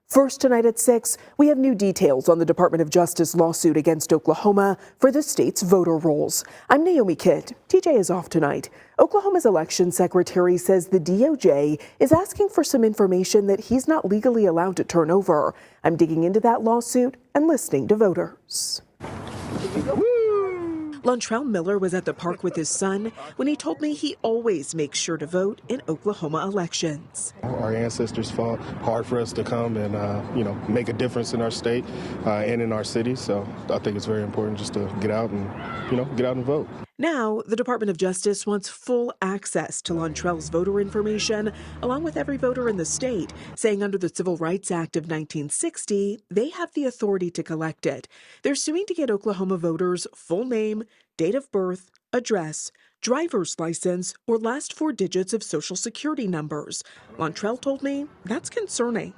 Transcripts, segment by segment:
First tonight at 6, we have new details on the Department of Justice lawsuit against Oklahoma for the state's voter rolls. I'm Naomi Kidd. TJ is off tonight. Oklahoma's election secretary says the DOJ is asking for some information that he's not legally allowed to turn over. I'm digging into that lawsuit and listening to voters. Lontrell Miller was at the park with his son when he told me he always makes sure to vote in Oklahoma elections. Our ancestors fought hard for us to come and, make a difference in our state and in our city. So I think it's very important just to get out and vote. Now, the Department of Justice wants full access to Lontrell's voter information, along with every voter in the state, saying under the Civil Rights Act of 1960, they have the authority to collect it. They're suing to get Oklahoma voters' full name, date of birth, address, driver's license, or last 4 digits of Social Security numbers. Lontrell told me that's concerning.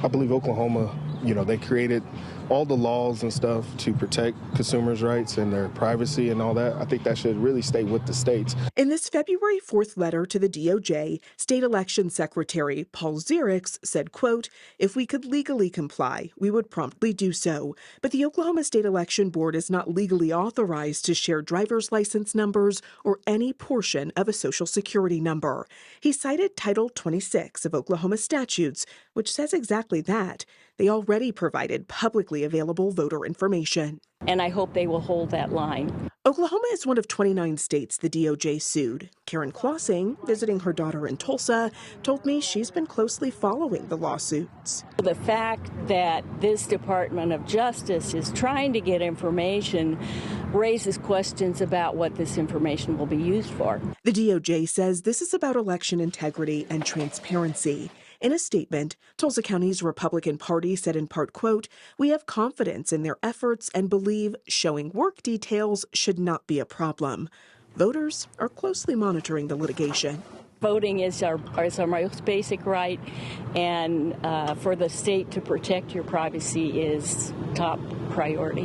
I believe Oklahoma, they created all the laws and stuff to protect consumers' rights and their privacy and all that. I think that should really stay with the states. In this February 4th letter to the DOJ, State Election Secretary Paul Zierix said, quote, "If we could legally comply, we would promptly do so. But the Oklahoma State Election Board is not legally authorized to share driver's license numbers or any portion of a Social Security number." He cited Title 26 of Oklahoma statutes, which says exactly that. They already provided publicly available voter information. And I hope they will hold that line. Oklahoma is one of 29 states the DOJ sued. Karen Klossing, visiting her daughter in Tulsa, told me she's been closely following the lawsuits. The fact that this Department of Justice is trying to get information raises questions about what this information will be used for. The DOJ says this is about election integrity and transparency. In a statement, Tulsa County's Republican Party said in part, quote, "We have confidence in their efforts and believe showing work details should not be a problem." Voters are closely monitoring the litigation. Voting is our most basic right, and for the state to protect your privacy is top priority.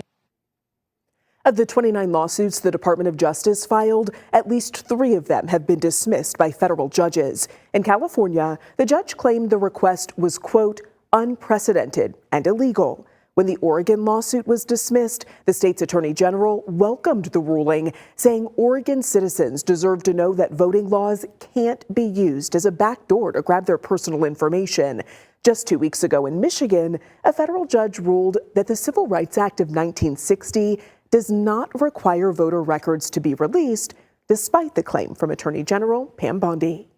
Of the 29 lawsuits the Department of Justice filed, at least 3 of them have been dismissed by federal judges. In California, the judge claimed the request was, quote, "unprecedented and illegal." When the Oregon lawsuit was dismissed, the state's attorney general welcomed the ruling, saying Oregon citizens deserve to know that voting laws can't be used as a backdoor to grab their personal information. Just 2 weeks ago in Michigan, a federal judge ruled that the Civil Rights Act of 1960 does not require voter records to be released, despite the claim from Attorney General Pam Bondi.